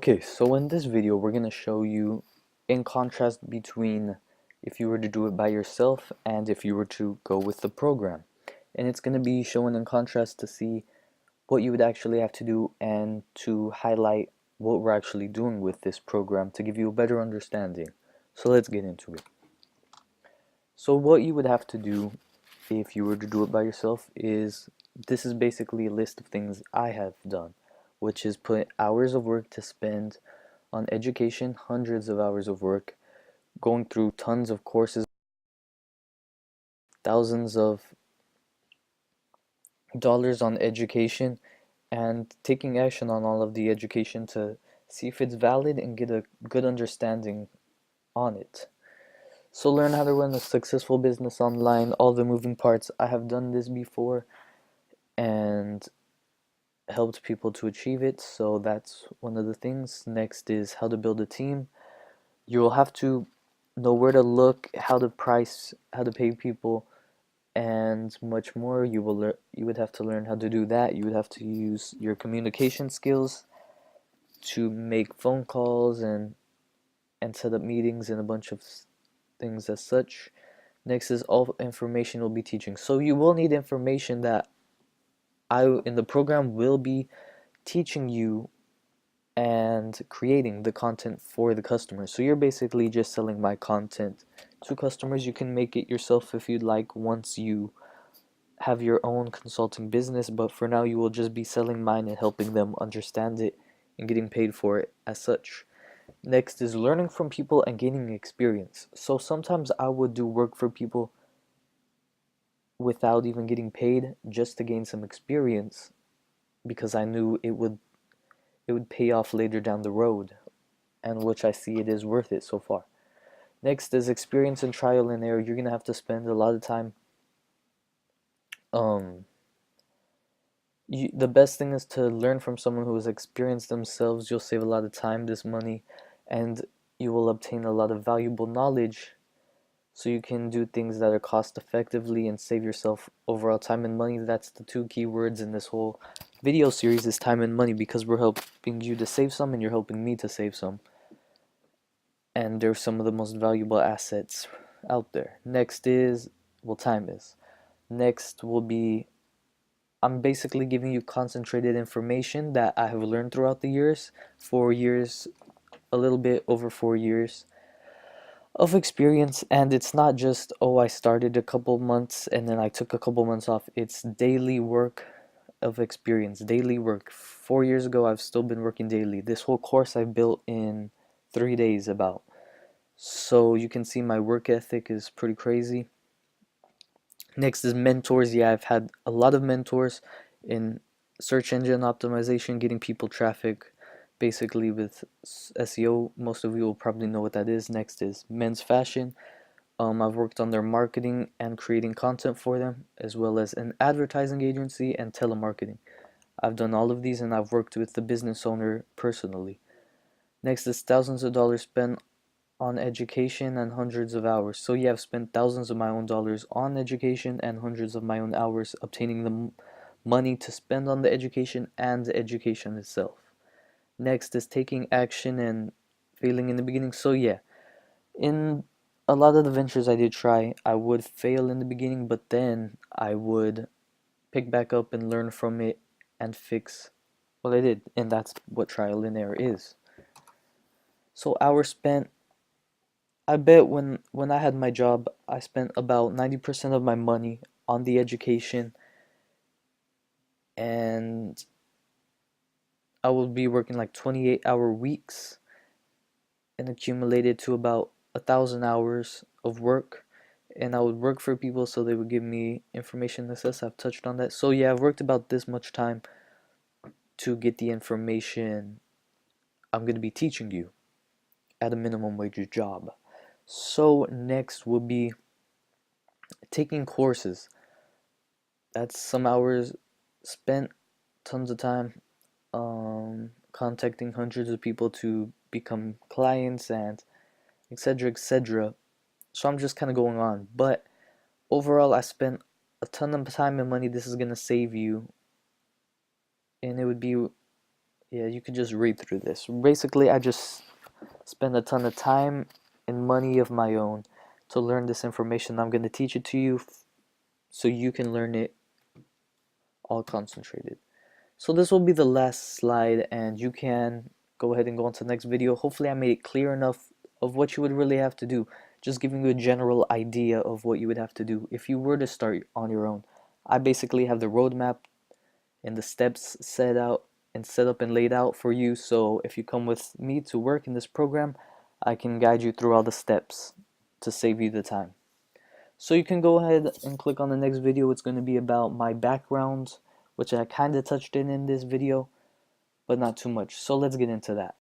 Okay, so in this video we're going to show you in contrast between if you were to do it by yourself and if you were to go with the program. And it's going to be shown in contrast to see what you would actually have to do and to highlight what we're actually doing with this program to give you a better understanding. So let's get into it. So what you would have to do if you were to do it by yourself is this is basically a list of things I have done, which is put hours of work to spend on education, hundreds of hours of work, going through tons of courses, thousands of dollars on education, and taking action on all of the education to see if it's valid and get a good understanding on it. So learn how to run a successful business online, all the moving parts. I have done this before and helped people to achieve it, so that's one of the things. Next is how to build a team. You'll have to know where to look, how to price, how to pay people, and much more. You would have to learn how to do that. You would have to use your communication skills to make phone calls and set up meetings and a bunch of things as such. Next is all information we'll be teaching. So you will need information that I in the program will be teaching you and creating the content for the customers. So you're basically just selling my content to customers. You can make it yourself if you'd like once you have your own consulting business, but for now you will just be selling mine and helping them understand it and getting paid for it as such. Next is learning from people and gaining experience. So sometimes I would do work for people without even getting paid just to gain some experience because I knew it would pay off later down the road, and which I see it is worth it so far. Next is experience and trial and error. You're gonna have to spend a lot of time. Um, the best thing is to learn from someone who has experienced themselves. You'll save a lot of time, this money, and you will obtain a lot of valuable knowledge so you can do things that are cost effectively and save yourself overall time and money. That's the two key words in this whole video series is time and money, because we're helping you to save some and you're helping me to save some. And they're some of the most valuable assets out there. Next is, well, time is. Next will be, I'm basically giving you concentrated information that I have learned throughout the years, 4 years, a little bit over 4 years of experience. And it's not just, oh, I started a couple months and then I took a couple months off. It's daily work of experience, daily work. 4 years ago, I've still been working daily. This whole course I built in 3 days about. So you can see my work ethic is pretty crazy. Next is mentors. Yeah, I've had a lot of mentors in search engine optimization, getting people traffic, basically with SEO. Most of you will probably know what that is. Next is men's fashion. I've worked on their marketing and creating content for them, as well as an advertising agency and telemarketing. I've done all of these and I've worked with the business owner personally. Next is thousands of dollars spent on education and hundreds of hours. So yeah, I've spent thousands of my own dollars on education and hundreds of my own hours obtaining the money to spend on the education and the education itself. Next is taking action and failing in the beginning. So yeah, in a lot of the ventures I did try, I would fail in the beginning, but then I would pick back up and learn from it and fix what I did. And that's what trial and error is. So hours spent, I bet when I had my job, I spent about 90% of my money on the education, and I would be working like 28-hour weeks and accumulated to about 1,000 hours of work. And I would work for people so they would give me information access. I've touched on that. So yeah, I've worked about this much time to get the information I'm going to be teaching you at a minimum wage job. So next would be taking courses. That's some hours spent, tons of time contacting hundreds of people to become clients and etc etc. So I'm just kind of going on, but overall I spent a ton of time and money. This is gonna save you, and it would be yeah, you could just read through this. Basically, I just spend a ton of time and money of my own to learn this information. I'm going to teach it to you so you can learn it all concentrated. So this will be the last slide, and you can go ahead and go on to the next video. Hopefully I made it clear enough of what you would really have to do. Just giving you a general idea of what you would have to do if you were to start on your own. I basically have the roadmap and the steps set up and laid out for you. So if you come with me to work in this program, I can guide you through all the steps to save you the time. So you can go ahead and click on the next video. It's going to be about my background, which I kind of touched in this video, but not too much. So let's get into that.